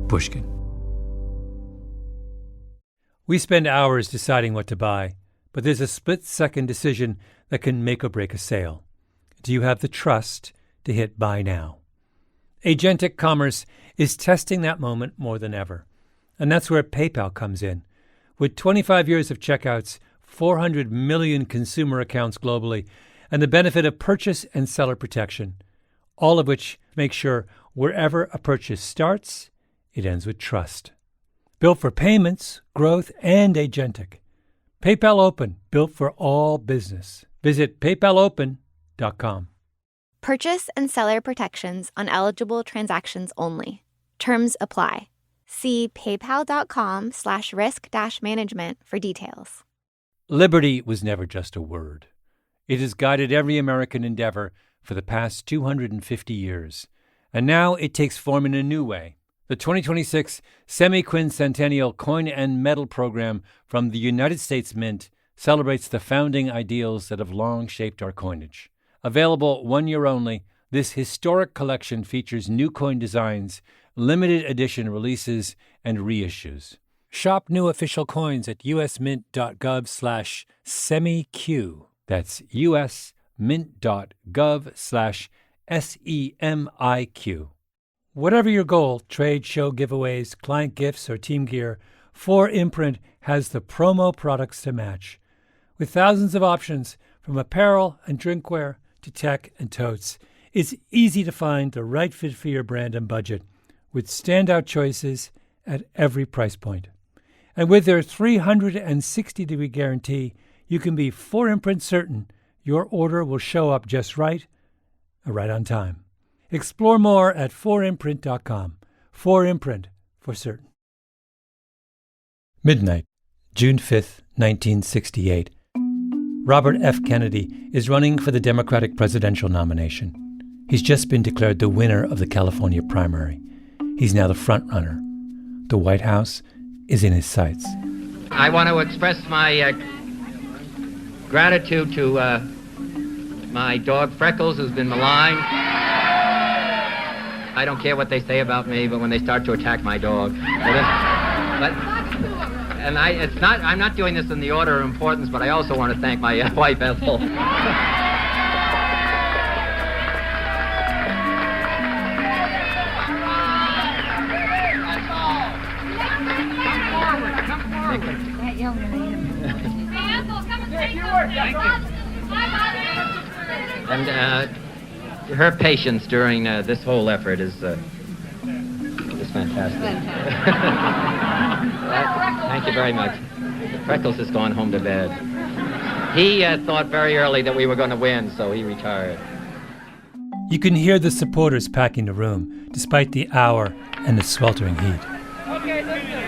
Pushkin. We spend hours deciding what to buy, but there's a split-second decision that can make or break a sale. Do you have the trust to hit buy now? Agentic commerce is testing that moment more than ever. And that's where PayPal comes in. With 25 years of checkouts, 400 million consumer accounts globally, and the benefit of purchase and seller protection, all of which make sure wherever a purchase starts, it ends with trust. Built for payments, growth, and agentic. PayPal Open, built for all business. Visit paypalopen.com. Purchase and seller protections on eligible transactions only. Terms apply. See paypal.com/risk-management for details. Liberty was never just a word. It has guided every American endeavor for the past 250 years. And now it takes form in a new way. The 2026 Semi-Quincentennial Coin and Medal Program from the United States Mint celebrates the founding ideals that have long shaped our coinage. Available 1 year only, this historic collection features new coin designs, limited edition releases, and reissues. Shop new official coins at usmint.gov/semiq. That's usmint.gov/SEMIQ. Whatever your goal, trade, show, giveaways, client gifts, or team gear, 4imprint has the promo products to match. With thousands of options, from apparel and drinkware to tech and totes, it's easy to find the right fit for your brand and budget, with standout choices at every price point. And with their 360-degree guarantee, you can be 4imprint certain your order will show up just right on time. Explore more at 4imprint.com. 4imprint, for certain. Midnight, June 5th, 1968. Robert F. Kennedy is running for the Democratic presidential nomination. He's just been declared the winner of the California primary. He's now the front runner. The White House is in his sights. I want to express my gratitude to my dog Freckles, who's been maligned. I don't care what they say about me, but when they start to attack my dog. I'm not doing this in the order of importance, but I also want to thank my wife, Ethel. That young lady. And her patience during this whole effort is fantastic. Thank you very much. Freckles has gone home to bed. He thought very early that we were going to win, so he retired. You can hear the supporters packing the room, despite the hour and the sweltering heat. Okay, listen.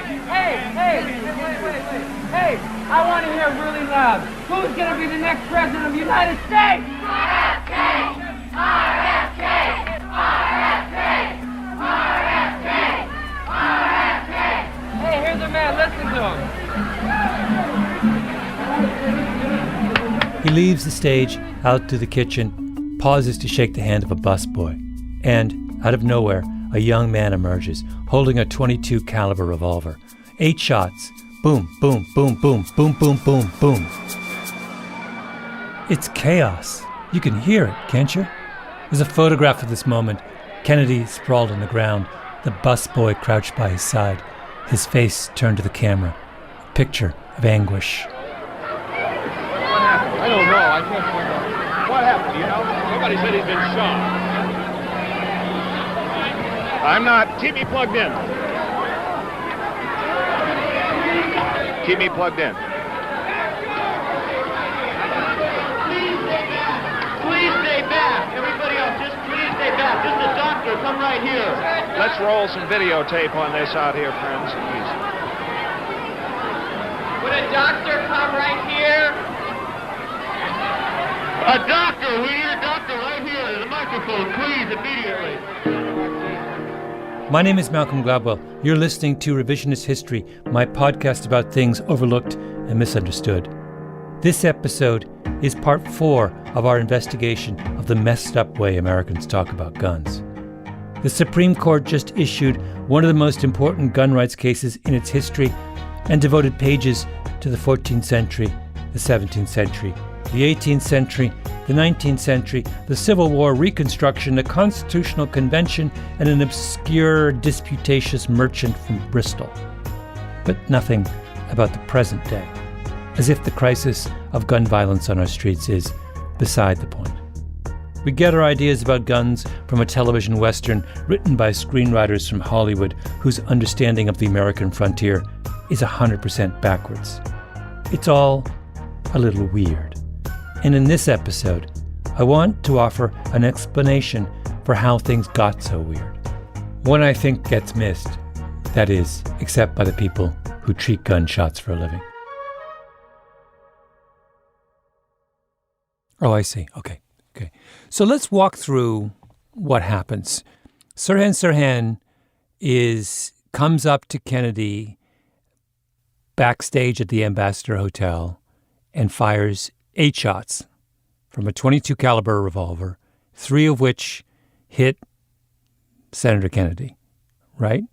Hey, I want to hear really loud. Who's going to be the next president of the United States? RFK! RFK! RFK! RFK! RFK! Hey, here's the man. Listen to him. He leaves the stage, out to the kitchen, pauses to shake the hand of a busboy, and, out of nowhere, a young man emerges, holding a .22 caliber revolver. 8 shots. Boom, boom, boom, boom, boom, boom, boom, boom. It's chaos. You can hear it, can't you? There's a photograph of this moment. Kennedy sprawled on the ground, the busboy crouched by his side, his face turned to the camera. A picture of anguish. I don't know. I can't find out. What happened, you know? Somebody said he's been shot. I'm not. Keep me plugged in. Keep me plugged in. Please stay back. Everybody else, just please stay back. Just the doctor, come right here. Let's roll some videotape on this out here, friends. Please. Would a doctor come right here? A doctor, we need a doctor right here. There's a microphone, please, immediately. My name is Malcolm Gladwell. You're listening to Revisionist History, my podcast about things overlooked and misunderstood. This episode is part 4 of our investigation of the messed up way Americans talk about guns. The Supreme Court just issued one of the most important gun rights cases in its history and devoted pages to the 14th century, the 17th century, the 18th century, the 19th century, the Civil War, Reconstruction, the Constitutional Convention, and an obscure disputatious merchant from Bristol. But nothing about the present day, as if the crisis of gun violence on our streets is beside the point. We get our ideas about guns from a television western written by screenwriters from Hollywood whose understanding of the American frontier is 100% backwards. It's all a little weird. And in this episode, I want to offer an explanation for how things got so weird. One I think gets missed, that is, except by the people who treat gunshots for a living. Oh, I see. Okay. So let's walk through what happens. Sirhan comes up to Kennedy backstage at the Ambassador Hotel and fires 8 shots from a .22 caliber revolver, 3 of which hit Senator Kennedy, right?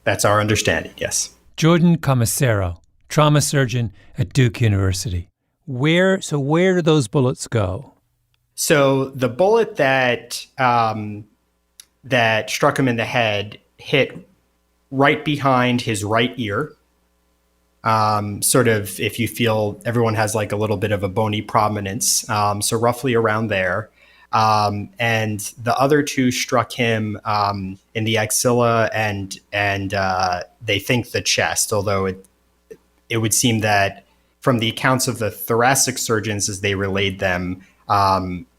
That's our understanding, yes. Jordan Commisero, trauma surgeon at Duke University. Where do those bullets go? So the bullet that struck him in the head hit right behind his right ear. Sort of, if you feel, everyone has like a little bit of a bony prominence, so roughly around there. And the other 2 struck him in the axilla and they think the chest, although it would seem that from the accounts of the thoracic surgeons as they relayed them,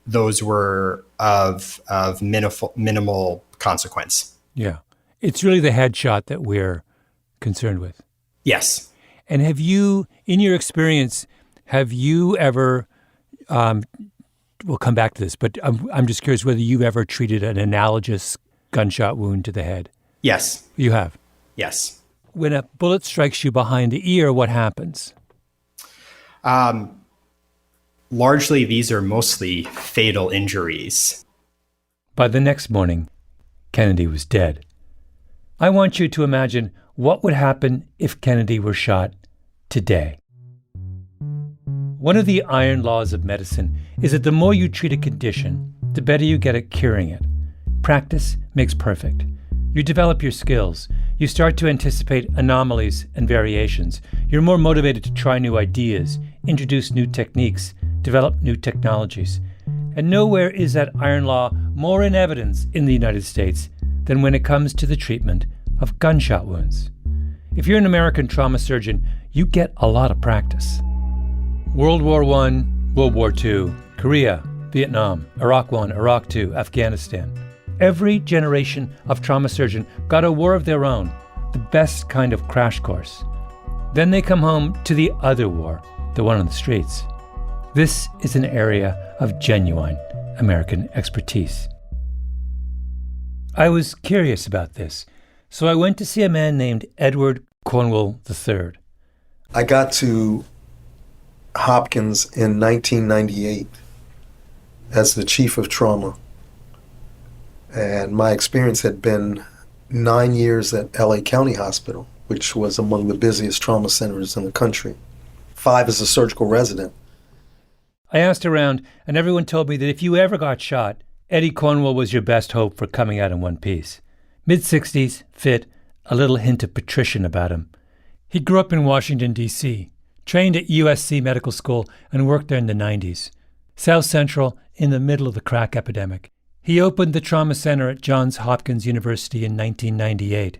those were of minimal consequence. Yeah. It's really the headshot that we're concerned with. Yes. And have you, in your experience, ever, we'll come back to this, but I'm just curious whether you've ever treated an analogous gunshot wound to the head? Yes. You have? Yes. When a bullet strikes you behind the ear, what happens? Largely, these are mostly fatal injuries. By the next morning, Kennedy was dead. I want you to imagine what would happen if Kennedy were shot today. One of the iron laws of medicine is that the more you treat a condition, the better you get at curing it. Practice makes perfect. You develop your skills. You start to anticipate anomalies and variations. You're more motivated to try new ideas, introduce new techniques, develop new technologies. And nowhere is that iron law more in evidence in the United States than when it comes to the treatment of gunshot wounds. If you're an American trauma surgeon, you get a lot of practice. World War I, World War II, Korea, Vietnam, Iraq I, Iraq II, Afghanistan. Every generation of trauma surgeon got a war of their own, the best kind of crash course. Then they come home to the other war, the one on the streets. This is an area of genuine American expertise. I was curious about this, so I went to see a man named Edward Cornwell III. I got to Hopkins in 1998 as the chief of trauma. And my experience had been 9 years at LA County Hospital, which was among the busiest trauma centers in the country. 5 as a surgical resident. I asked around, and everyone told me that if you ever got shot, Eddie Cornwell was your best hope for coming out in one piece. Mid-60s, fit, a little hint of patrician about him. He grew up in Washington, D.C., trained at USC Medical School, and worked there in the 90s. South Central, in the middle of the crack epidemic. He opened the trauma center at Johns Hopkins University in 1998.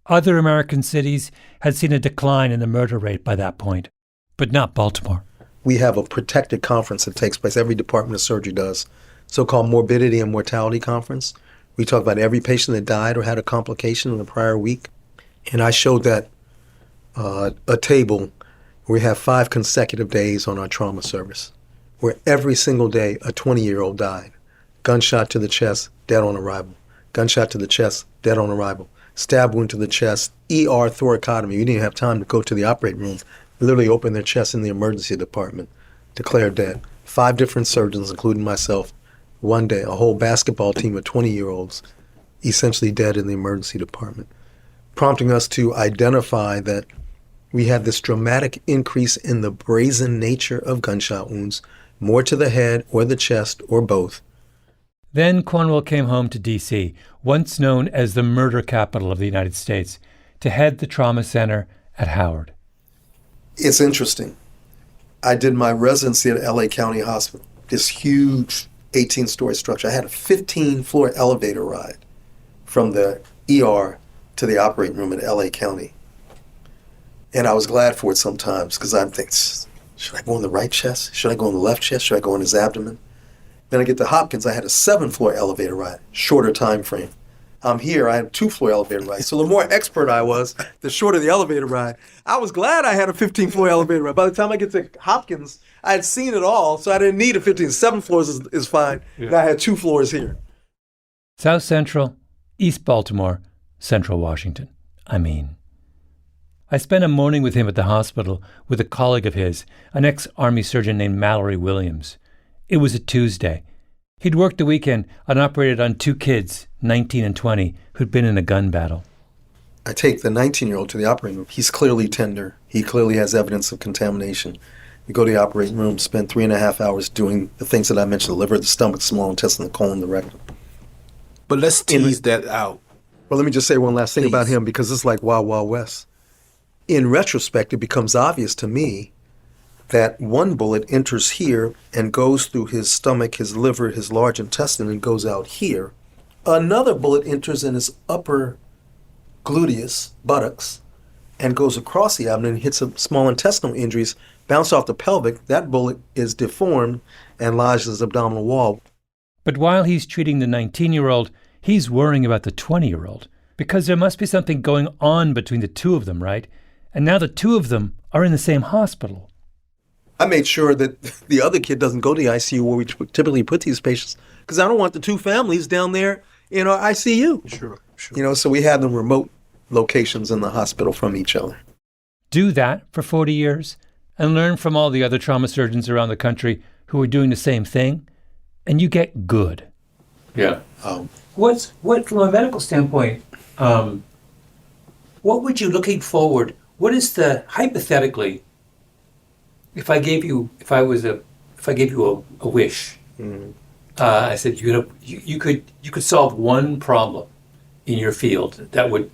Other American cities had seen a decline in the murder rate by that point, but not Baltimore. We have a protected conference that takes place, every department of surgery does, so-called morbidity and mortality conference. We talk about every patient that died or had a complication in the prior week. And I showed that a table where we have 5 consecutive days on our trauma service, where every single day a 20-year-old died. Gunshot to the chest, dead on arrival. Gunshot to the chest, dead on arrival. Stab wound to the chest, ER thoracotomy. You didn't have time to go to the operating room. Literally opened their chest in the emergency department. Declared dead. 5 different surgeons, including myself. One day, a whole basketball team of 20-year-olds essentially dead in the emergency department, prompting us to identify that we had this dramatic increase in the brazen nature of gunshot wounds, more to the head or the chest or both. Then Cornwell came home to D.C., once known as the murder capital of the United States, to head the trauma center at Howard. It's interesting. I did my residency at L.A. County Hospital, this huge 18-story structure. I had a 15-floor elevator ride from the ER to the operating room at L.A. County. And I was glad for it sometimes because I'm thinking, should I go in the right chest? Should I go in the left chest? Should I go in his abdomen? Then I get to Hopkins, I had a 7-floor elevator ride, shorter time frame. I'm here, I had a 2-floor elevator ride. So the more expert I was, the shorter the elevator ride. I was glad I had a 15-floor elevator ride. By the time I get to Hopkins, I had seen it all, so I didn't need a 15. 7 floors is fine. Yeah. And I had 2 floors here. South Central, East Baltimore, Central Washington. I spent a morning with him at the hospital with a colleague of his, an ex-Army surgeon named Mallory Williams. It was a Tuesday. He'd worked the weekend and operated on 2 kids, 19 and 20, who'd been in a gun battle. I take the 19-year-old to the operating room. He's clearly tender. He clearly has evidence of contamination. We go to the operating room, spend 3.5 hours doing the things that I mentioned, the liver, the stomach, the small intestine, the colon, the rectum. But let's tease that out. Well, let me just say one last thing about him, because it's like Wild Wild West. In retrospect, it becomes obvious to me that one bullet enters here and goes through his stomach, his liver, his large intestine, and goes out here. Another bullet enters in his upper gluteus, buttocks, and goes across the abdomen and hits some small intestinal injuries, bounce off the pelvic. That bullet is deformed and lodges in his abdominal wall. But while he's treating the 19-year-old, he's worrying about the 20-year-old, because there must be something going on between the 2 of them, right? And now the 2 of them are in the same hospital. I made sure that the other kid doesn't go to the ICU where we typically put these patients, because I don't want the 2 families down there in our ICU. Sure. So we had them remote locations in the hospital from each other. Do that for 40 years and learn from all the other trauma surgeons around the country who are doing the same thing, and you get good. Yeah. What from a medical standpoint, what would you looking forward? What is the hypothetically? If I gave you a wish, I said you could solve one problem in your field that would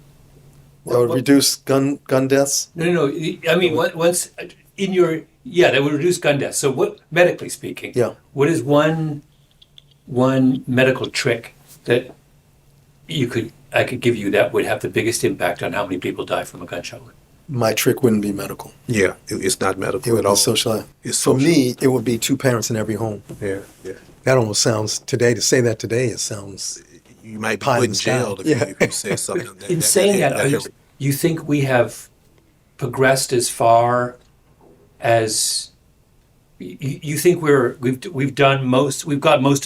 reduce gun deaths. No. I mean, once in your that would reduce gun deaths. So, what medically speaking? Yeah. What is one medical trick that I could give you that would have the biggest impact on how many people die from a gunshot wound? My trick wouldn't be medical. Yeah, it's not medical it would at all. Be social. It's For social. me, it would be 2 parents in every home. Yeah. That almost sounds, to say that today, it sounds... You might be put in jail if you say something. In saying that, you think we have progressed as far as... You think we've got most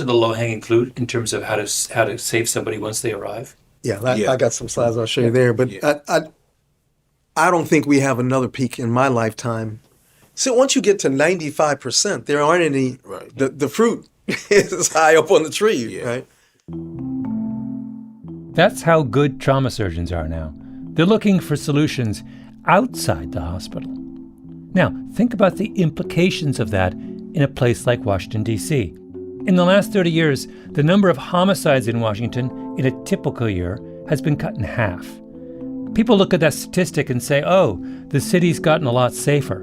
of the low-hanging fruit in terms of how to save somebody once they arrive? Yeah, I got some slides I'll show you there, but I don't think we have another peak in my lifetime. So once you get to 95%, there aren't any. Right. The fruit is high up on the tree, right? That's how good trauma surgeons are now. They're looking for solutions outside the hospital. Now, think about the implications of that in a place like Washington, D.C. In the last 30 years, the number of homicides in Washington in a typical year has been cut in half. People look at that statistic and say, oh, the city's gotten a lot safer.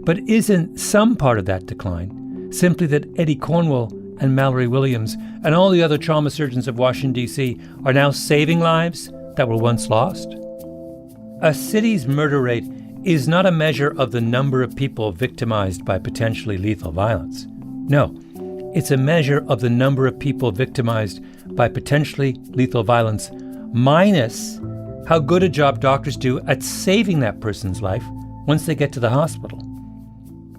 But isn't some part of that decline simply that Eddie Cornwell and Mallory Williams and all the other trauma surgeons of Washington, D.C. are now saving lives that were once lost? A city's murder rate is not a measure of the number of people victimized by potentially lethal violence. No, it's a measure of the number of people victimized by potentially lethal violence minus how good a job doctors do at saving that person's life once they get to the hospital.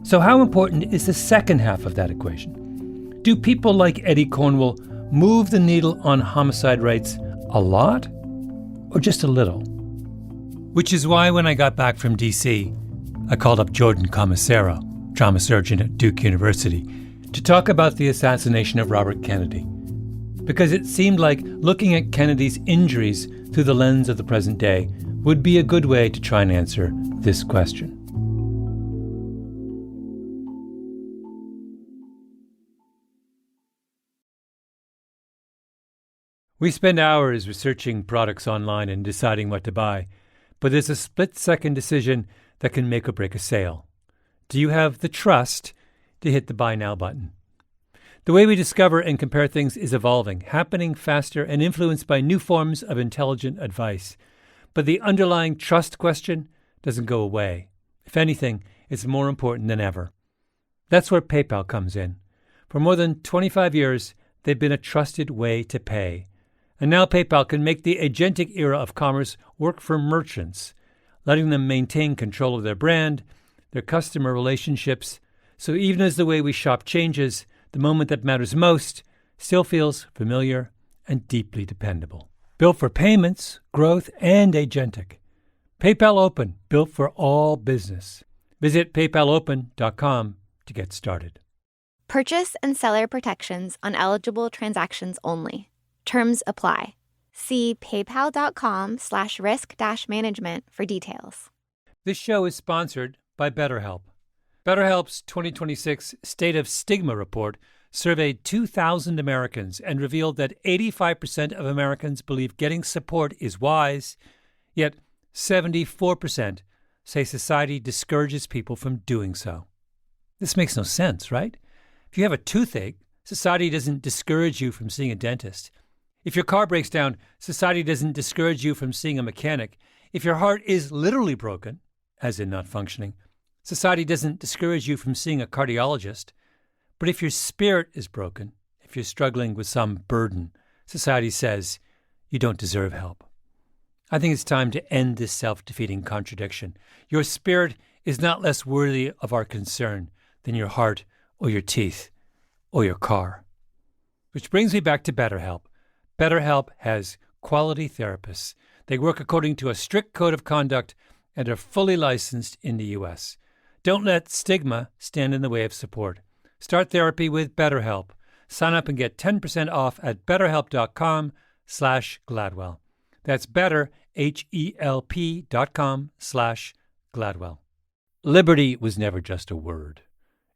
So how important is the second half of that equation? Do people like Eddie Cornwell move the needle on homicide rates a lot or just a little? Which is why when I got back from D.C., I called up Jordan Commissaro, trauma surgeon at Duke University, to talk about the assassination of Robert Kennedy. because it seemed like looking at Kennedy's injuries through the lens of the present day would be a good way to try and answer this question. We spend hours researching products online and deciding what to buy, but there's a split-second decision that can make or break a sale. Do you have the trust to hit the Buy Now button? The way we discover and compare things is evolving, happening faster and influenced by new forms of intelligent advice. But the underlying trust question doesn't go away. If anything, it's more important than ever. That's where PayPal comes in. For more than 25 years, they've been a trusted way to pay. And now PayPal can make the agentic era of commerce work for merchants, letting them maintain control of their brand, their customer relationships, so even as the way we shop changes, the moment that matters most still feels familiar and deeply dependable. Built for payments, growth, and agentic. PayPal Open, built for all business. Visit paypalopen.com to get started. Purchase and seller protections on eligible transactions only. Terms apply. See paypal.com/risk-management for details. This show is sponsored by BetterHelp. BetterHelp's 2026 State of Stigma report surveyed 2,000 Americans and revealed that 85% of Americans believe getting support is wise, yet 74% say society discourages people from doing so. This makes no sense, right? If you have a toothache, society doesn't discourage you from seeing a dentist. If your car breaks down, society doesn't discourage you from seeing a mechanic. If your heart is literally broken, as in not functioning, society doesn't discourage you from seeing a cardiologist. But if your spirit is broken, if you're struggling with some burden, society says you don't deserve help. I think it's time to end this self-defeating contradiction. Your spirit is not less worthy of our concern than your heart or your teeth or your car. Which brings me back to BetterHelp. BetterHelp has quality therapists. They work according to a strict code of conduct and are fully licensed in the U.S. Don't let stigma stand in the way of support. Start therapy with BetterHelp. Sign up and get 10% off at betterhelp.com/Gladwell. That's betterhelp.com/Gladwell. Liberty was never just a word.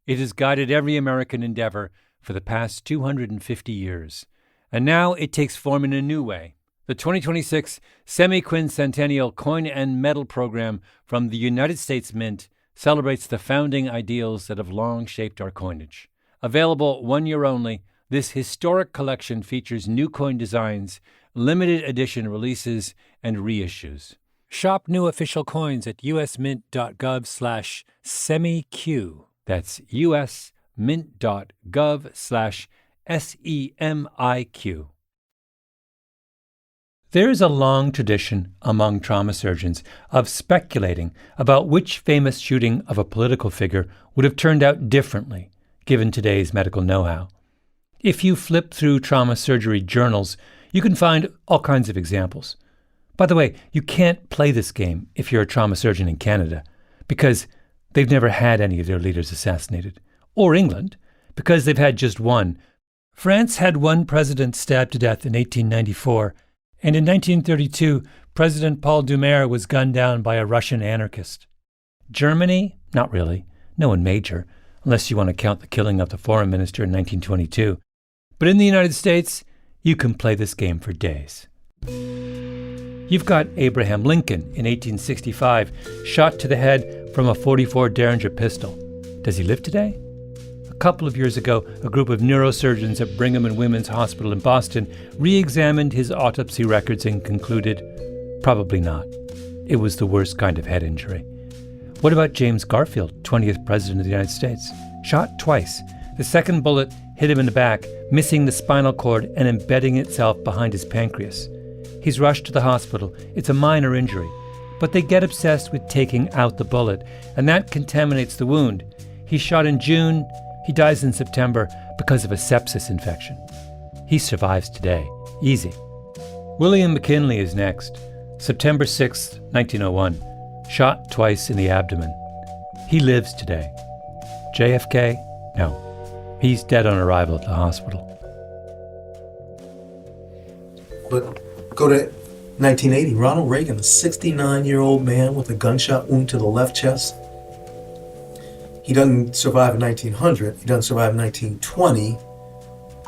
It has guided every American endeavor for the past 250 years. And now it takes form in a new way. The 2026 Semi-Quincentennial Coin and Medal Program from the United States Mint celebrates the founding ideals that have long shaped our coinage. Available 1 year only, this historic collection features new coin designs, limited edition releases, and reissues. Shop new official coins at usmint.gov/semiq. That's usmint.gov/SEMIQ. There is a long tradition among trauma surgeons of speculating about which famous shooting of a political figure would have turned out differently, given today's medical know-how. If you flip through trauma surgery journals, you can find all kinds of examples. By the way, you can't play this game if you're a trauma surgeon in Canada, because they've never had any of their leaders assassinated. Or England, because they've had just one. France had one president stabbed to death in 1894, and in 1932, President Paul Doumer was gunned down by a Russian anarchist. Germany? Not really. No one major, unless you want to count the killing of the foreign minister in 1922. But in the United States, you can play this game for days. You've got Abraham Lincoln in 1865, shot to the head from a .44 Derringer pistol. Does he live today? A couple of years ago, a group of neurosurgeons at Brigham and Women's Hospital in Boston re-examined his autopsy records and concluded, probably not. It was the worst kind of head injury. What about James Garfield, 20th President of the United States? Shot twice. The second bullet hit him in the back, missing the spinal cord and embedding itself behind his pancreas. He's rushed to the hospital. It's a minor injury, but they get obsessed with taking out the bullet, and that contaminates the wound. He's shot in June. He dies in September because of a sepsis infection. He survives today. Easy. William McKinley is next. September 6, 1901. Shot twice in the abdomen. He lives today. JFK? No. He's dead on arrival at the hospital. but go to 1980. Ronald Reagan, a 69-year-old man with a gunshot wound to the left chest. He doesn't survive in 1900. He doesn't survive in 1920.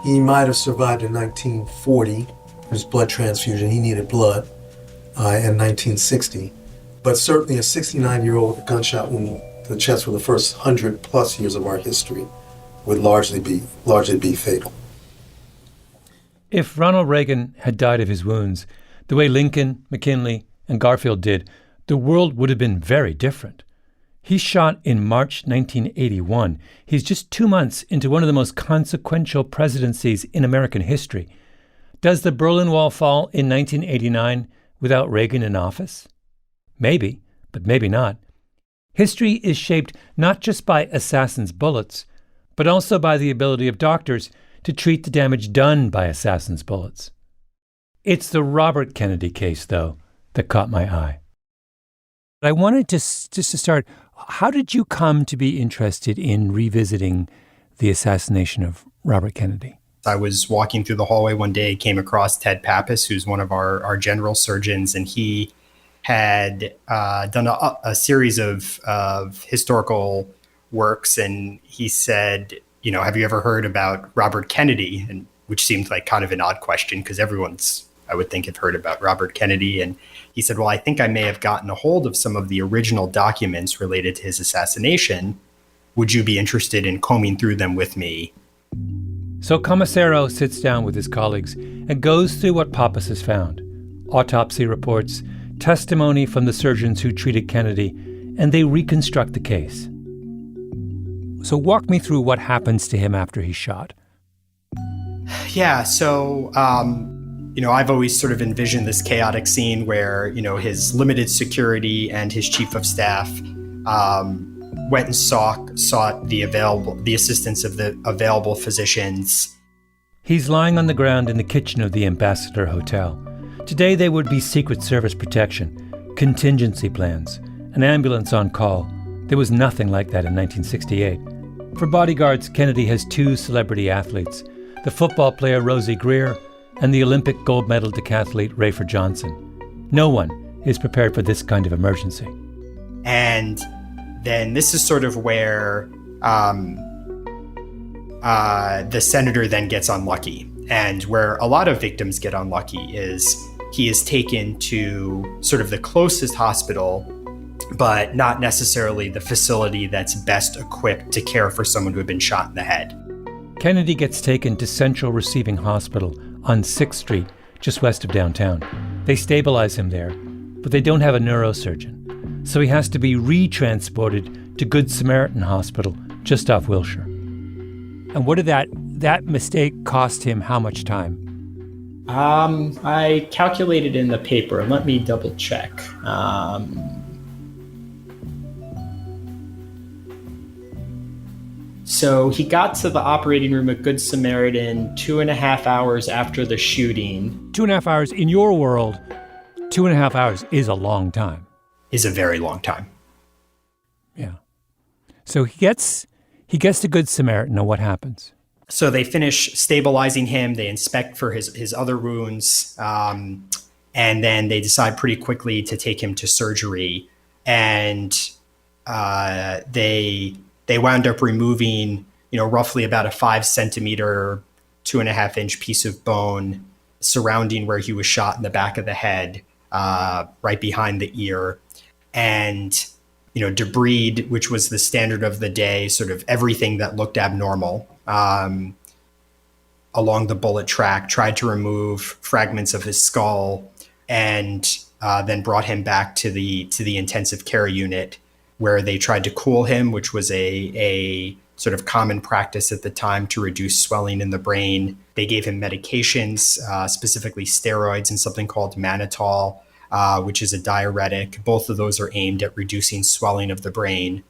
He might have survived in 1940. His blood transfusion, he needed blood, in 1960. But certainly a 69-year-old with a gunshot wound to the chest for the first 100+ years of our history would largely be fatal. If Ronald Reagan had died of his wounds, the way Lincoln, McKinley, and Garfield did, the world would have been very different. He shot in March 1981. He's just 2 months into one of the most consequential presidencies in American history. Does the Berlin Wall fall in 1989 without Reagan in office? Maybe, but maybe not. History is shaped not just by assassins' bullets, but also by the ability of doctors to treat the damage done by assassins' bullets. It's the Robert Kennedy case, though, that caught my eye. I wanted to start, how did you come to be interested in revisiting the assassination of Robert Kennedy? I was walking through the hallway one day, came across Ted Pappas, who's one of our general surgeons, and he had done a series of historical works, and he said, have you ever heard about Robert Kennedy? And which seemed like kind of an odd question because everyone's, I would think, have heard about Robert Kennedy. And he said, well, I think I may have gotten a hold of some of the original documents related to his assassination. Would you be interested in combing through them with me? So Commissaro sits down with his colleagues and goes through what Pappas has found. Autopsy reports, testimony from the surgeons who treated Kennedy, and they reconstruct the case. So walk me through what happens to him after he's shot. Yeah, so, I've always sort of envisioned this chaotic scene where, his limited security and his chief of staff went and sought the assistance of the available physicians. He's lying on the ground in the kitchen of the Ambassador Hotel. Today they would be Secret Service protection, contingency plans, an ambulance on call. There was nothing like that in 1968. For bodyguards, Kennedy has 2 celebrity athletes, the football player Rosie Greer and the Olympic gold medal decathlete Rayford Johnson. No one is prepared for this kind of emergency. And then this is sort of where the senator then gets unlucky. And where a lot of victims get unlucky is he is taken to sort of the closest hospital, but not necessarily the facility that's best equipped to care for someone who had been shot in the head. Kennedy gets taken to Central Receiving Hospital on 6th Street, just west of downtown. They stabilize him there, but they don't have a neurosurgeon, so he has to be retransported to Good Samaritan Hospital, just off Wilshire. And what did that mistake cost him? How much time? I calculated in the paper. Let me double check. So he got to the operating room at Good Samaritan 2.5 hours after the shooting. 2.5 hours in your world, 2.5 hours is a long time. Is a very long time. Yeah. So he gets to Good Samaritan, and what happens? So they finish stabilizing him. They inspect for his other wounds. And then they decide pretty quickly to take him to surgery. And they wound up removing, roughly about a 5 centimeter, 2.5 inch piece of bone surrounding where he was shot in the back of the head, right behind the ear. And, debris, which was the standard of the day, sort of everything that looked abnormal along the bullet track, tried to remove fragments of his skull, and then brought him back to the intensive care unit, where they tried to cool him, which was a sort of common practice at the time to reduce swelling in the brain. They gave him medications, specifically steroids and something called mannitol, which is a diuretic. Both of those are aimed at reducing swelling of the brain,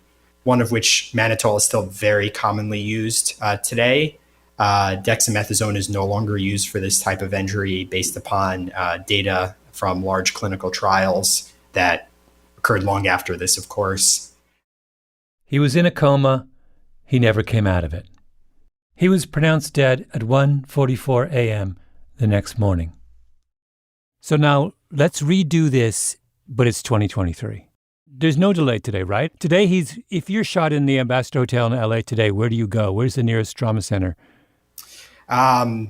one of which mannitol is still very commonly used today. Dexamethasone is no longer used for this type of injury based upon data from large clinical trials that occurred long after this, of course. He was in a coma. He never came out of it. He was pronounced dead at 1:44 a.m. the next morning. So now let's redo this, but it's 2023. There's no delay today, right? Today, if you're shot in the Ambassador Hotel in LA today, where do you go? Where's the nearest trauma center? I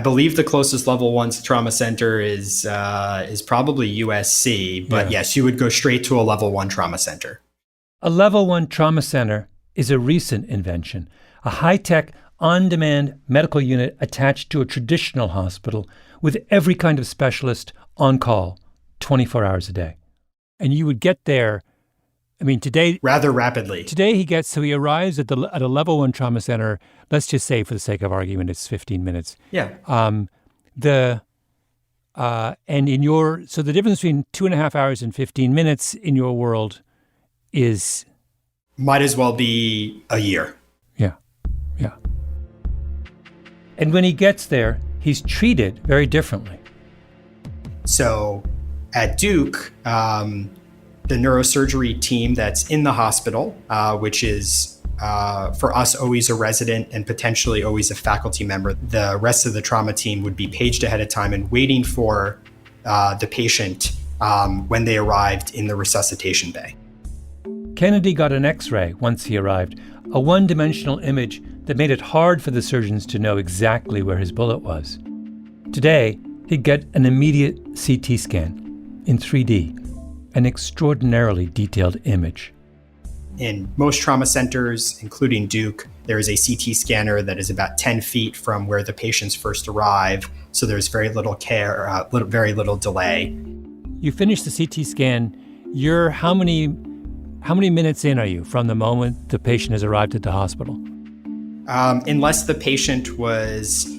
believe the closest level 1 trauma center is probably USC, but yes, you would go straight to a level 1 trauma center. A level 1 trauma center is a recent invention, a high-tech, on-demand medical unit attached to a traditional hospital with every kind of specialist on call 24 hours a day. And you would get there, I mean, today... rather rapidly. Today he arrives at a level 1 trauma center, let's just say for the sake of argument, it's 15 minutes. Yeah. So the difference between 2.5 hours and 15 minutes in your world is... might as well be a year. Yeah. And when he gets there, he's treated very differently. So at Duke, the neurosurgery team that's in the hospital, which is for us always a resident and potentially always a faculty member, the rest of the trauma team would be paged ahead of time and waiting for the patient when they arrived in the resuscitation bay. Kennedy got an X-ray once he arrived, a one-dimensional image that made it hard for the surgeons to know exactly where his bullet was. Today, he'd get an immediate CT scan in 3D, an extraordinarily detailed image. In most trauma centers, including Duke, there is a CT scanner that is about 10 feet from where the patients first arrive, so there's very little care, very little delay. You finish the CT scan, you're how many minutes in are you from the moment the patient has arrived at the hospital? Unless the patient was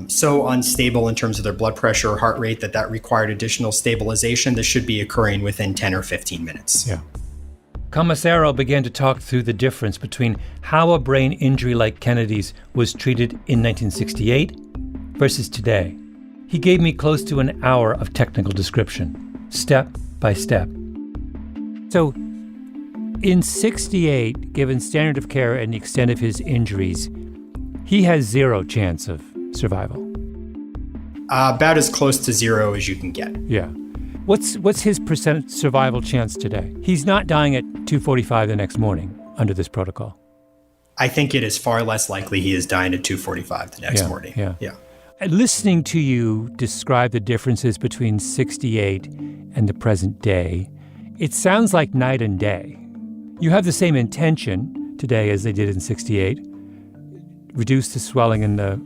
so unstable in terms of their blood pressure or heart rate that required additional stabilization, this should be occurring within 10 or 15 minutes. Yeah. Commissario began to talk through the difference between how a brain injury like Kennedy's was treated in 1968 versus today. He gave me close to an hour of technical description, step by step. So, in 68, given standard of care and the extent of his injuries, he has zero chance of survival. About as close to zero as you can get. Yeah. What's his percent survival chance today? He's not dying at 2:45 the next morning under this protocol. I think it is far less likely he is dying at 2:45 the next morning. Yeah. Listening to you describe the differences between 68 and the present day, it sounds like night and day. You have the same intention today as they did in 68. Reduce the swelling in the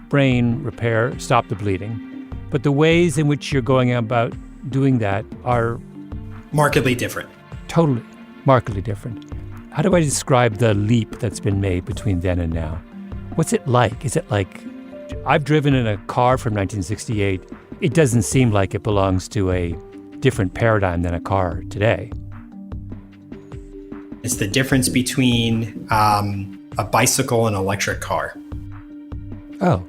brain, repair, stop the bleeding. But the ways in which you're going about doing that are... markedly different. Totally, markedly different. How do I describe the leap that's been made between then and now? What's it like? Is it like... I've driven in a car from 1968. It doesn't seem like it belongs to a different paradigm than a car today. It's the difference between a bicycle and an electric car. Oh.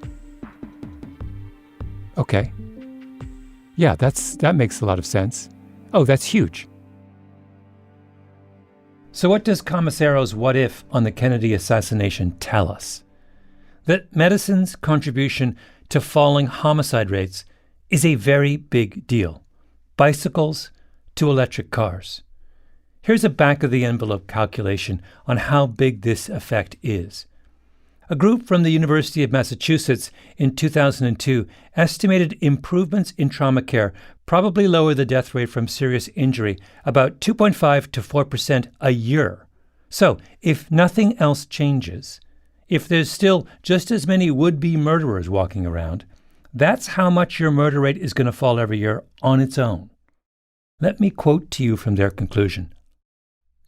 Okay. Yeah, that makes a lot of sense. Oh, that's huge. So what does Commissario's what if on the Kennedy assassination tell us? That medicine's contribution to falling homicide rates is a very big deal. Bicycles to electric cars. Here's a back-of-the-envelope calculation on how big this effect is. A group from the University of Massachusetts in 2002 estimated improvements in trauma care probably lower the death rate from serious injury about 2.5 to 4% a year. So, if nothing else changes, if there's still just as many would-be murderers walking around, that's how much your murder rate is going to fall every year on its own. Let me quote to you from their conclusion.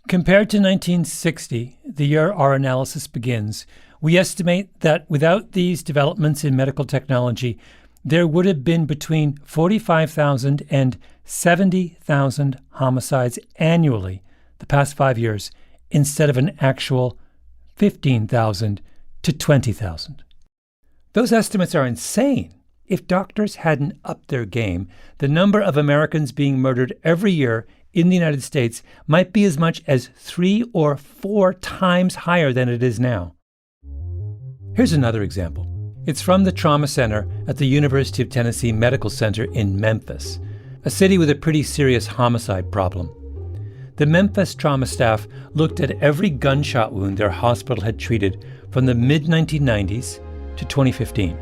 Compared to 1960, the year our analysis begins, we estimate that without these developments in medical technology, there would have been between 45,000 and 70,000 homicides annually the past 5 years, instead of an actual 15,000 to 20,000. Those estimates are insane. If doctors hadn't upped their game, the number of Americans being murdered every year in the United States might be as much as 3 or 4 times higher than it is now. Here's another example. It's from the Trauma Center at the University of Tennessee Medical Center in Memphis, a city with a pretty serious homicide problem. The Memphis trauma staff looked at every gunshot wound their hospital had treated from the mid-1990s to 2015.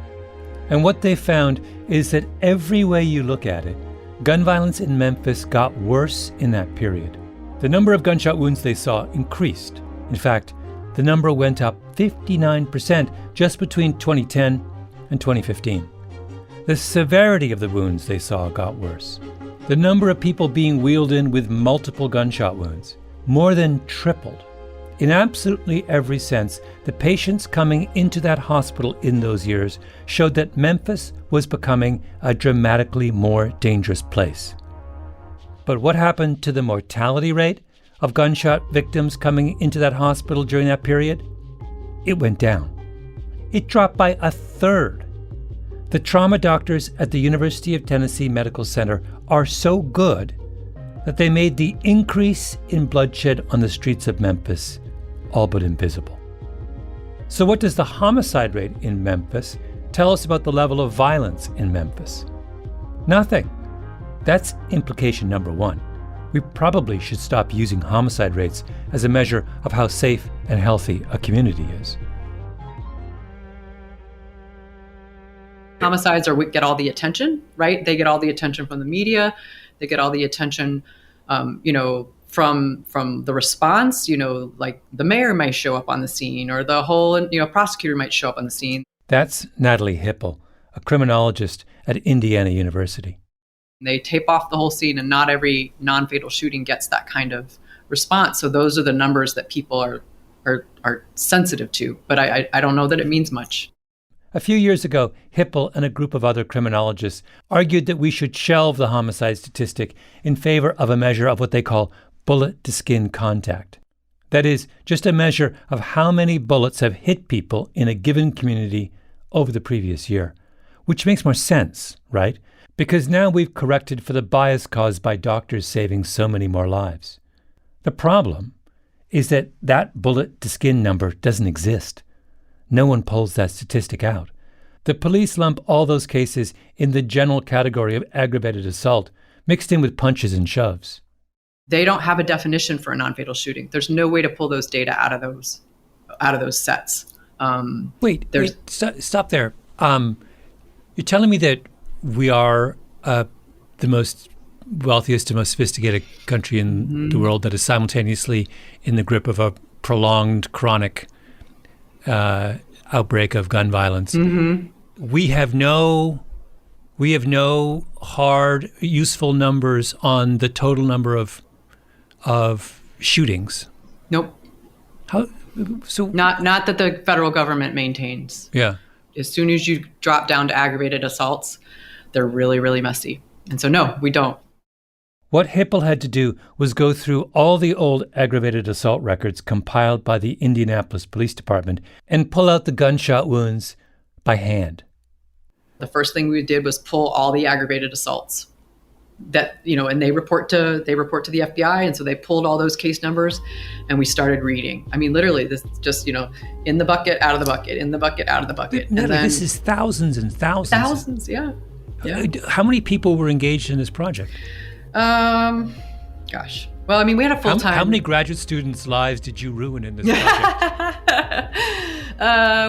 And what they found is that every way you look at it, gun violence in Memphis got worse in that period. The number of gunshot wounds they saw increased. In fact, the number went up 59% just between 2010 and 2015. The severity of the wounds they saw got worse. The number of people being wheeled in with multiple gunshot wounds more than tripled. In absolutely every sense, the patients coming into that hospital in those years showed that Memphis was becoming a dramatically more dangerous place. But what happened to the mortality rate of gunshot victims coming into that hospital during that period? It went down. It dropped by a third. The trauma doctors at the University of Tennessee Medical Center are so good that they made the increase in bloodshed on the streets of Memphis all but invisible. So what does the homicide rate in Memphis tell us about the level of violence in Memphis? Nothing. That's implication number one. We probably should stop using homicide rates as a measure of how safe and healthy a community is. Homicides get all the attention, right? They get all the attention from the media. They get all the attention, from the response, like the mayor might show up on the scene or the whole, prosecutor might show up on the scene. That's Natalie Hipple, a criminologist at Indiana University. They tape off the whole scene, and not every non-fatal shooting gets that kind of response. So those are the numbers that people are sensitive to, but I don't know that it means much. A few years ago, Hipple and a group of other criminologists argued that we should shelve the homicide statistic in favor of a measure of what they call bullet-to-skin contact. That is, just a measure of how many bullets have hit people in a given community over the previous year. Which makes more sense, right? Because now we've corrected for the bias caused by doctors saving so many more lives. The problem is that that bullet-to-skin number doesn't exist. No one pulls that statistic out. The police lump all those cases in the general category of aggravated assault, mixed in with punches and shoves. They don't have a definition for a non-fatal shooting. There's no way to pull those data out of those sets. Stop there. You're telling me that we are the most wealthiest and most sophisticated country in the world that is simultaneously in the grip of a prolonged, chronic outbreak of gun violence. Mm-hmm. We have no hard, useful numbers on the total number of shootings. Nope. How? So not that the federal government maintains. Yeah. As soon as you drop down to aggravated assaults, they're really, really messy. And so, no, we don't. What Hipple had to do was go through all the old aggravated assault records compiled by the Indianapolis Police Department and pull out the gunshot wounds by hand. The first thing we did was pull all the aggravated assaults that, and they report to the FBI. And so they pulled all those case numbers and we started reading. I mean, literally this just, in the bucket, out of the bucket, in the bucket, out of the bucket. And then, this is thousands and thousands. Thousands, yeah. How many people were engaged in this project? Gosh. Well, I mean, we had a full-time... How many graduate students' lives did you ruin in this project?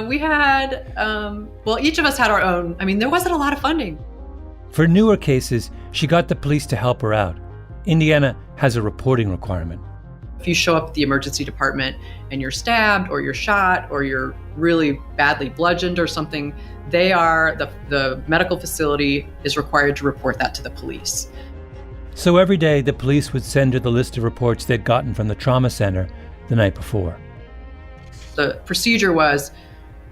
We had, each of us had our own. I mean, there wasn't a lot of funding. For newer cases, she got the police to help her out. Indiana has a reporting requirement. If you show up at the emergency department and you're stabbed or you're shot or you're really badly bludgeoned or something, the medical facility is required to report that to the police. So every day, the police would send her the list of reports they'd gotten from the trauma center the night before. The procedure was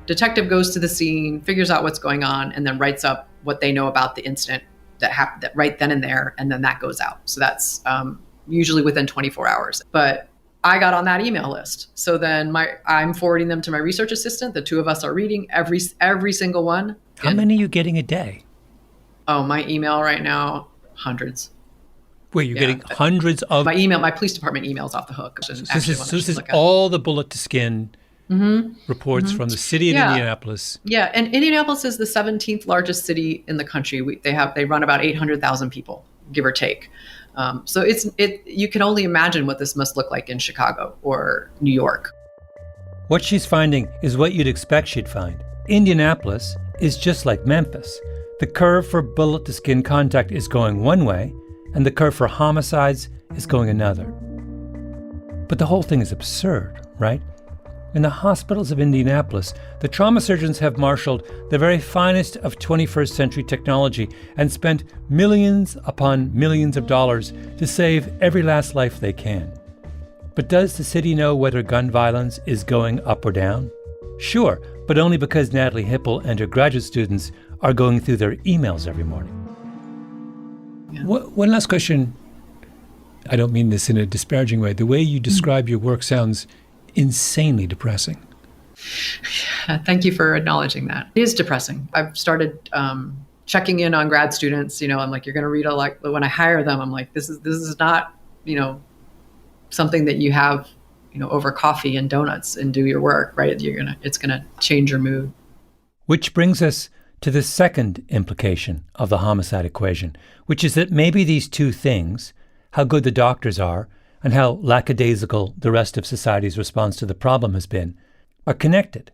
detective goes to the scene, figures out what's going on, and then writes up what they know about the incident that happened right then and there, and then that goes out. So that's usually within 24 hours. But I got on that email list. So then I'm forwarding them to my research assistant. The two of us are reading every single one. How many are you getting a day? Oh, my email right now, hundreds. Wait, you're getting hundreds of... My police department emails off the hook. This is all the bullet to skin reports from the city of Indianapolis. Yeah, and Indianapolis is the 17th largest city in the country. They run about 800,000 people, give or take. So you can only imagine what this must look like in Chicago or New York. What she's finding is what you'd expect she'd find. Indianapolis is just like Memphis. The curve for bullet-to-skin contact is going one way, and the curve for homicides is going another. But the whole thing is absurd, right? In the hospitals of Indianapolis, the trauma surgeons have marshaled the very finest of 21st century technology and spent millions upon millions of dollars to save every last life they can. But does the city know whether gun violence is going up or down? Sure, but only because Natalie Hipple and her graduate students are going through their emails every morning. Yeah. One last question. I don't mean this in a disparaging way. The way you describe your work sounds insanely depressing. Thank you for acknowledging that. It is depressing. I've started checking in on grad students. I'm like, you're going to read when I hire them, I'm like, this is not, something that you have, over coffee and donuts and do your work, right? It's going to change your mood. Which brings us to the second implication of the homicide equation, which is that maybe these two things, how good the doctors are and how lackadaisical the rest of society's response to the problem has been, are connected.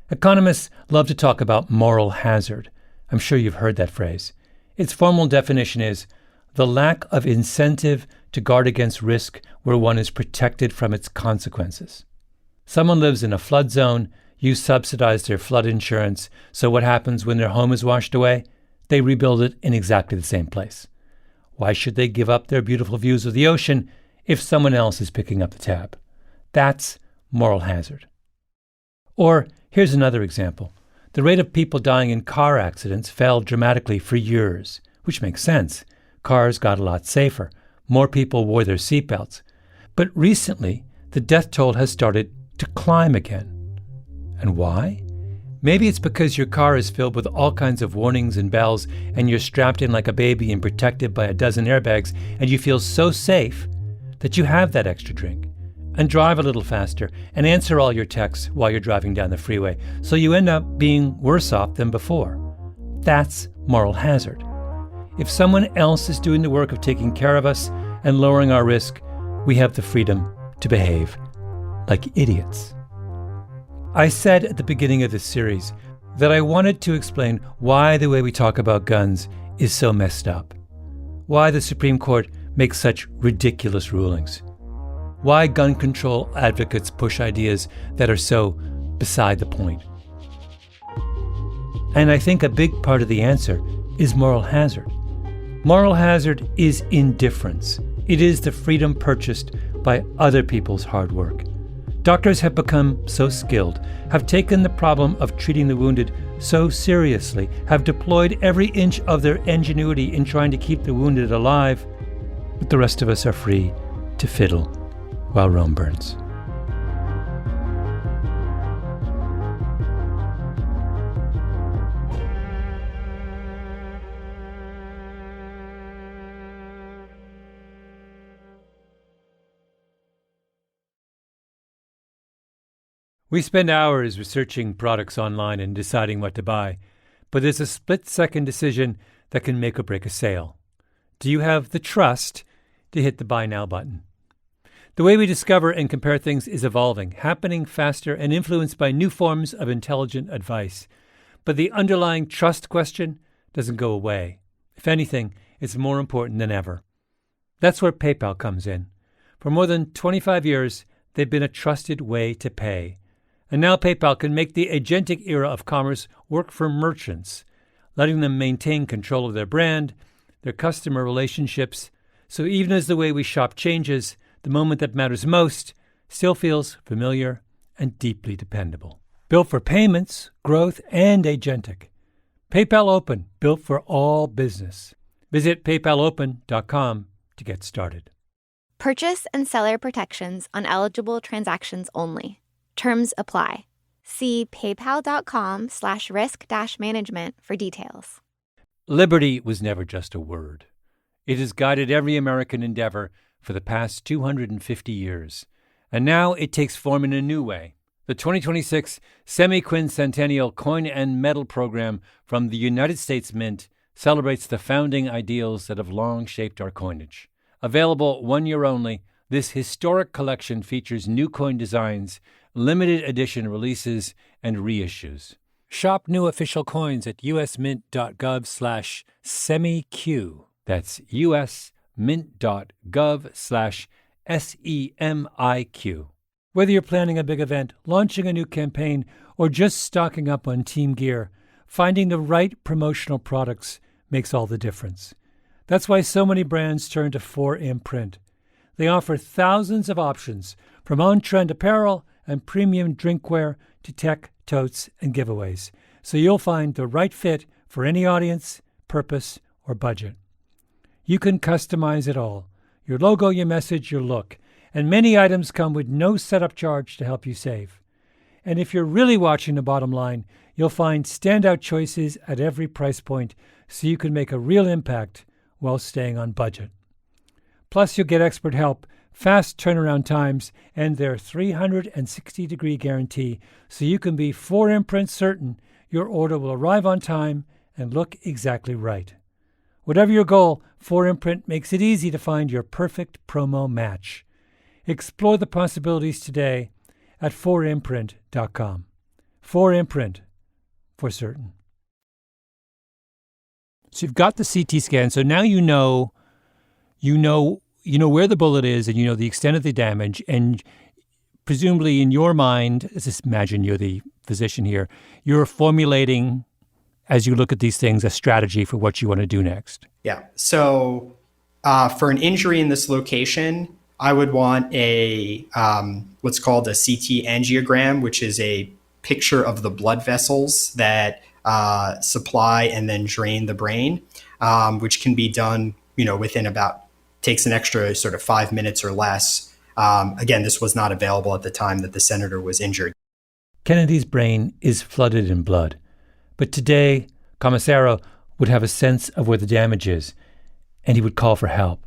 Economists love to talk about moral hazard. I'm sure you've heard that phrase. Its formal definition is the lack of incentive to guard against risk where one is protected from its consequences. Someone lives in a flood zone, you subsidize their flood insurance, so what happens when their home is washed away? They rebuild it in exactly the same place. Why should they give up their beautiful views of the ocean if someone else is picking up the tab? That's moral hazard. Or here's another example. The rate of people dying in car accidents fell dramatically for years, which makes sense. Cars got a lot safer. More people wore their seatbelts. But recently, the death toll has started to climb again. And why? Maybe it's because your car is filled with all kinds of warnings and bells, and you're strapped in like a baby and protected by a dozen airbags, and you feel so safe that you have that extra drink and drive a little faster and answer all your texts while you're driving down the freeway, so you end up being worse off than before. That's moral hazard. If someone else is doing the work of taking care of us and lowering our risk, we have the freedom to behave like idiots. I said at the beginning of this series that I wanted to explain why the way we talk about guns is so messed up, why the Supreme Court makes such ridiculous rulings, why gun control advocates push ideas that are so beside the point. And I think a big part of the answer is moral hazard. Moral hazard is indifference. It is the freedom purchased by other people's hard work. Doctors have become so skilled, have taken the problem of treating the wounded so seriously, have deployed every inch of their ingenuity in trying to keep the wounded alive, but the rest of us are free to fiddle while Rome burns. We spend hours researching products online and deciding what to buy, but there's a split-second decision that can make or break a sale. Do you have the trust to hit the Buy Now button? The way we discover and compare things is evolving, happening faster and influenced by new forms of intelligent advice. But the underlying trust question doesn't go away. If anything, it's more important than ever. That's where PayPal comes in. For more than 25 years, they've been a trusted way to pay. And now PayPal can make the agentic era of commerce work for merchants, letting them maintain control of their brand, their customer relationships. So even as the way we shop changes, the moment that matters most still feels familiar and deeply dependable. Built for payments, growth, and agentic. PayPal Open, built for all business. Visit paypalopen.com to get started. Purchase and seller protections on eligible transactions only. Terms apply. See paypal.com/risk-management for details. Liberty was never just a word. It has guided every American endeavor for the past 250 years. And now it takes form in a new way, The 2026 Semi-Quincentennial Coin and Medal Program from the United States Mint celebrates the founding ideals that have long shaped our coinage. Available 1 year only, this historic collection features new coin designs, limited edition releases, and reissues. Shop new official coins at usmint.gov/semiq. That's usmint.gov/SEMIQ. Whether you're planning a big event, launching a new campaign, or just stocking up on team gear, finding the right promotional products makes all the difference. That's why so many brands turn to 4imprint. They offer thousands of options, from on-trend apparel and premium drinkware to tech, totes, and giveaways, so you'll find the right fit for any audience, purpose, or budget. You can customize it all: your logo, your message, your look, and many items come with no setup charge to help you save. And if you're really watching the bottom line, you'll find standout choices at every price point so you can make a real impact while staying on budget. Plus, you'll get expert help, fast turnaround times, and their 360-degree guarantee so you can be 4imprint certain your order will arrive on time and look exactly right. Whatever your goal, 4imprint makes it easy to find your perfect promo match. Explore the possibilities today at 4imprint.com. 4imprint, for certain. So you've got the CT scan, so now you know where the bullet is, and you know the extent of the damage, and presumably in your mind, let's just imagine you're the physician here, you're formulating, as you look at these things, a strategy for what you want to do next. Yeah. So for an injury in this location, I would want a what's called a CT angiogram, which is a picture of the blood vessels that supply and then drain the brain, which can be done, within takes an extra sort of 5 minutes or less. Again, this was not available at the time that the senator was injured. Kennedy's brain is flooded in blood, but today, Commissaro would have a sense of where the damage is, and he would call for help.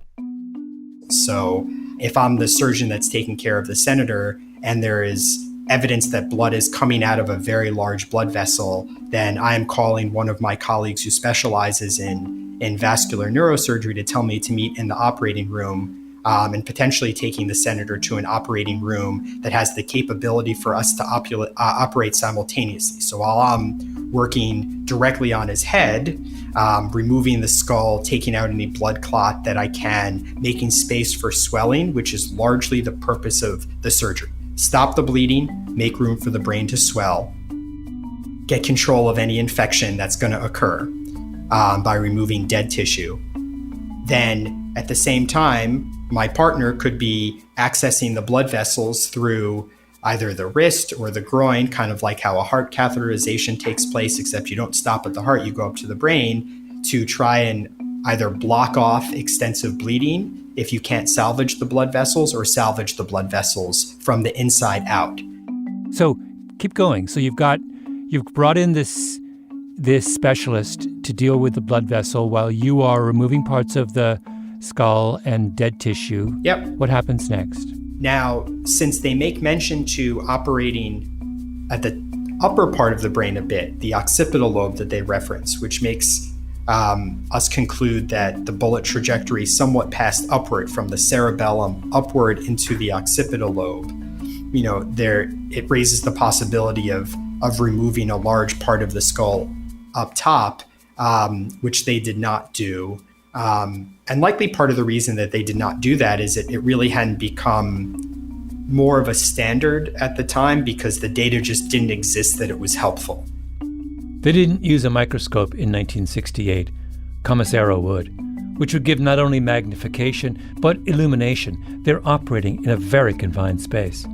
So if I'm the surgeon that's taking care of the senator and there is evidence that blood is coming out of a very large blood vessel, then I am calling one of my colleagues who specializes in vascular neurosurgery to tell me to meet in the operating room, and potentially taking the senator to an operating room that has the capability for us to operate simultaneously. So while I'm working directly on his head, removing the skull, taking out any blood clot that I can, making space for swelling, which is largely the purpose of the surgery. Stop the bleeding, make room for the brain to swell, get control of any infection that's going to occur by removing dead tissue. Then at the same time, my partner could be accessing the blood vessels through either the wrist or the groin, kind of like how a heart catheterization takes place, except you don't stop at the heart, you go up to the brain to try and either block off extensive bleeding if you can't salvage the blood vessels, or salvage the blood vessels from the inside out. So keep going. So you've brought in this specialist to deal with the blood vessel while you are removing parts of the skull and dead tissue. Yep. What happens next? Now, since they make mention to operating at the upper part of the brain a bit, the occipital lobe that they reference, which makes us conclude that the bullet trajectory somewhat passed upward from the cerebellum upward into the occipital lobe, it raises the possibility of removing a large part of the skull up top, which they did not do. And likely part of the reason that they did not do that is it really hadn't become more of a standard at the time because the data just didn't exist that it was helpful. They didn't use a microscope in 1968. Commissaro would, which would give not only magnification, but illumination. They're operating in a very confined space.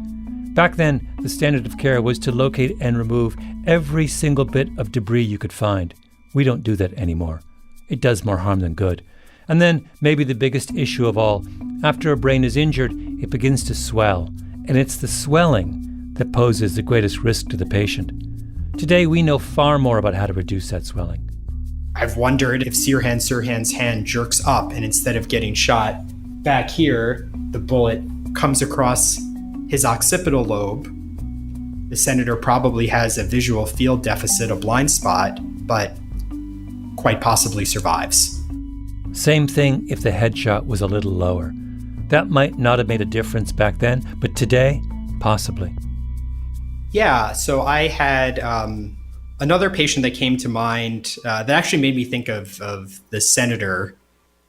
Back then, the standard of care was to locate and remove every single bit of debris you could find. We don't do that anymore. It does more harm than good. And then, maybe the biggest issue of all, after a brain is injured, it begins to swell. And it's the swelling that poses the greatest risk to the patient. Today, we know far more about how to reduce that swelling. I've wondered if Sirhan's hand jerks up and instead of getting shot back here, the bullet comes across his occipital lobe, the senator probably has a visual field deficit, a blind spot, but quite possibly survives. Same thing if the headshot was a little lower. That might not have made a difference back then, but today, possibly. Yeah, so I had another patient that came to mind that actually made me think of the senator.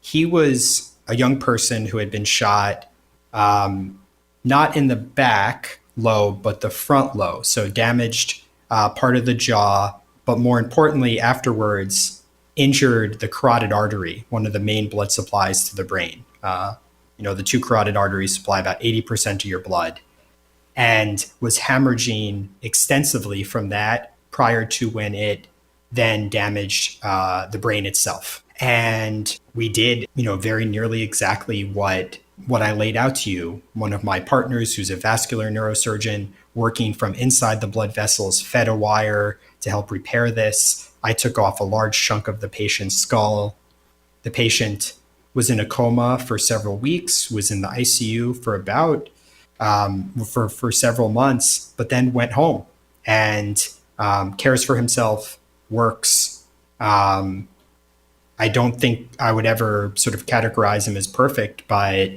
He was a young person who had been shot, not in the back lobe, but the front lobe. So damaged part of the jaw, but more importantly, afterwards, injured the carotid artery, one of the main blood supplies to the brain. The two carotid arteries supply about 80% of your blood, and was hemorrhaging extensively from that prior to when it then damaged the brain itself. And we did, very nearly exactly what I laid out to you. One of my partners, who's a vascular neurosurgeon, working from inside the blood vessels, fed a wire to help repair this. I took off a large chunk of the patient's skull. The patient was in a coma for several weeks, was in the ICU for about for several months, but then went home and cares for himself, works. I don't think I would ever sort of categorize him as perfect, but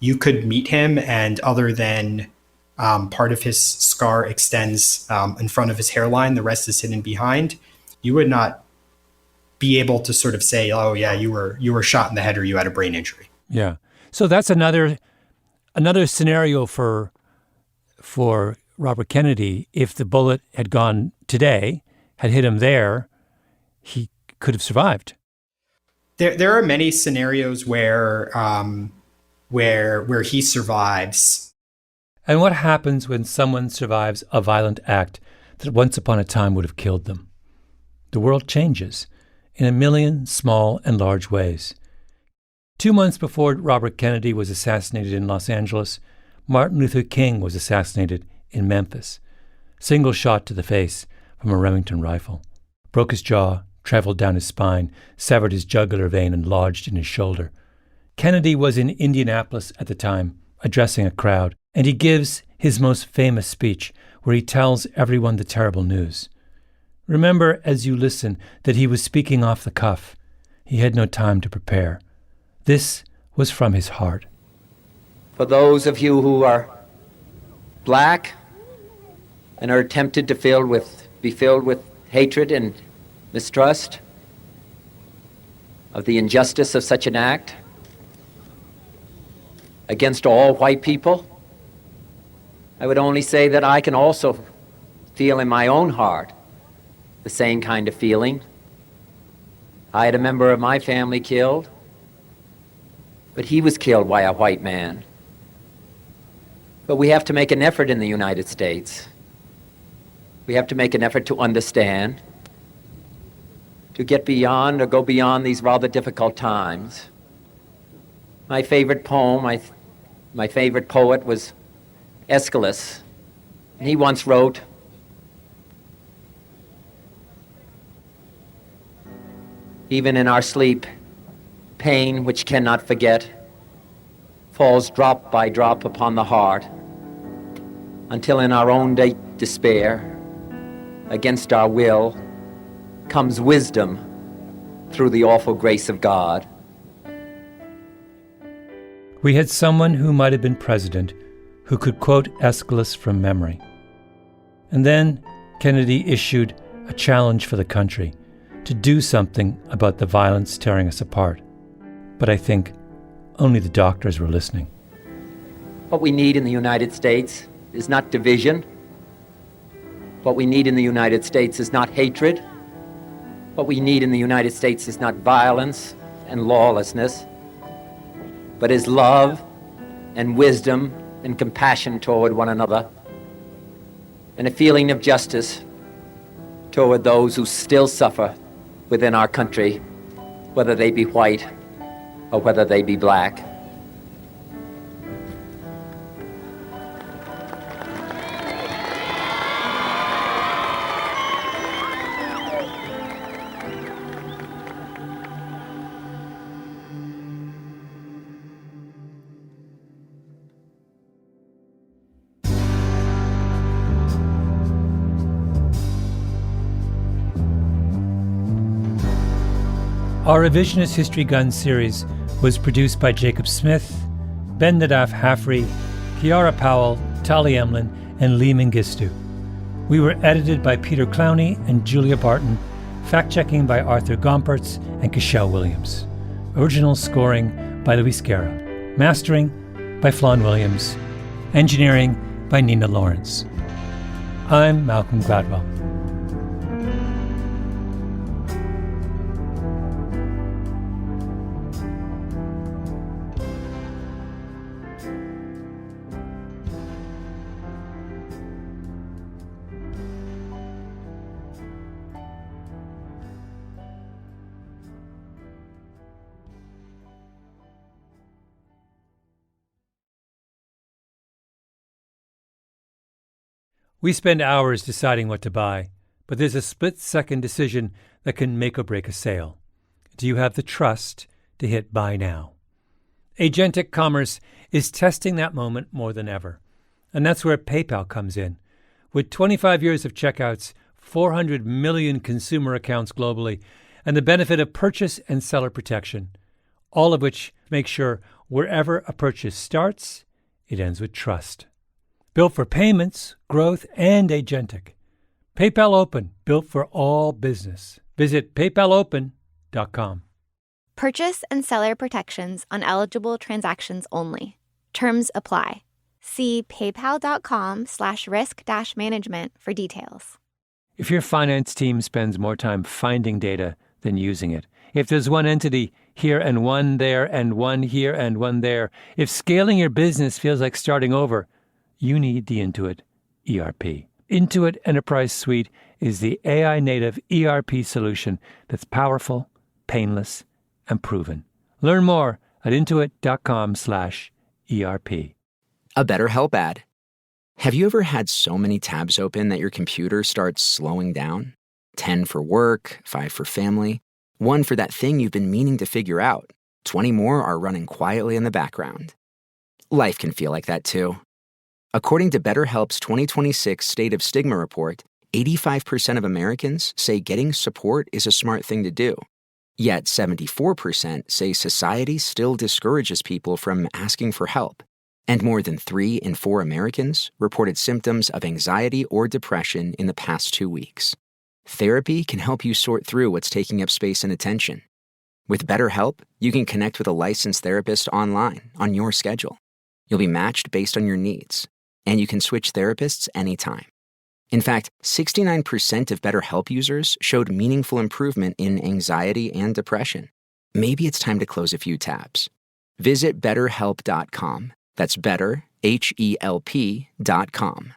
you could meet him, and other than part of his scar extends in front of his hairline, the rest is hidden behind, you would not be able to sort of say, oh yeah, you were shot in the head or you had a brain injury. Yeah. So that's another scenario for Robert Kennedy. If the bullet had gone today, had hit him there, he could have survived. There are many scenarios where he survives. And what happens when someone survives a violent act that once upon a time would have killed them? The world changes in a million small and large ways. 2 months before Robert Kennedy was assassinated in Los Angeles, Martin Luther King was assassinated in Memphis. Single shot to the face from a Remington rifle. Broke his jaw, traveled down his spine, severed his jugular vein, and lodged in his shoulder. Kennedy was in Indianapolis at the time, addressing a crowd, and he gives his most famous speech, where he tells everyone the terrible news. Remember as you listen that he was speaking off the cuff. He had no time to prepare. This was from his heart. For those of you who are black and are tempted to be filled with hatred and mistrust of the injustice of such an act against all white people, I would only say that I can also feel in my own heart the same kind of feeling. I had a member of my family killed, but he was killed by a white man. But we have to make an effort in the United States. We have to make an effort to understand, to get beyond or go beyond these rather difficult times. My favorite poem, my favorite poet was Aeschylus. And he once wrote, even in our sleep, pain which cannot forget falls drop by drop upon the heart, until in our own despair, against our will, comes wisdom through the awful grace of God. We had someone who might have been president who could quote Aeschylus from memory. And then Kennedy issued a challenge for the country to do something about the violence tearing us apart. But I think only the doctors were listening. What we need in the United States is not division. What we need in the United States is not hatred. What we need in the United States is not violence and lawlessness, but is love and wisdom and compassion toward one another, and a feeling of justice toward those who still suffer within our country, whether they be white or whether they be black. Our Revisionist History Gun series was produced by Jacob Smith, Ben Nadaf Hafri, Kiara Powell, Tali Emlin, and Lee Mengistu. We were edited by Peter Clowney and Julia Barton, fact-checking by Arthur Gompertz and Cashel Williams. Original scoring by Luis Guerra. Mastering by Flawn Williams. Engineering by Nina Lawrence. I'm Malcolm Gladwell. We spend hours deciding what to buy, but there's a split-second decision that can make or break a sale. Do you have the trust to hit buy now? Agentic commerce is testing that moment more than ever, and that's where PayPal comes in. With 25 years of checkouts, 400 million consumer accounts globally, and the benefit of purchase and seller protection, all of which make sure wherever a purchase starts, it ends with trust. Built for payments, growth, and agentic. PayPal Open, built for all business. Visit paypalopen.com. Purchase and seller protections on eligible transactions only. Terms apply. See paypal.com/risk-management for details. If your finance team spends more time finding data than using it, if there's one entity here and one there and one here and one there, if scaling your business feels like starting over, you need the Intuit ERP. Intuit Enterprise Suite is the AI-native ERP solution that's powerful, painless, and proven. Learn more at intuit.com/ERP. A BetterHelp ad. Have you ever had so many tabs open that your computer starts slowing down? 10 for work, 5 for family, 1 for that thing you've been meaning to figure out. 20 more are running quietly in the background. Life can feel like that too. According to BetterHelp's 2026 State of Stigma report, 85% of Americans say getting support is a smart thing to do. Yet 74% say society still discourages people from asking for help. And more than 3 in 4 Americans reported symptoms of anxiety or depression in the past 2 weeks. Therapy can help you sort through what's taking up space and attention. With BetterHelp, you can connect with a licensed therapist online on your schedule. You'll be matched based on your needs, and you can switch therapists anytime. In fact, 69% of BetterHelp users showed meaningful improvement in anxiety and depression. Maybe it's time to close a few tabs. Visit BetterHelp.com. That's better, HELP.com.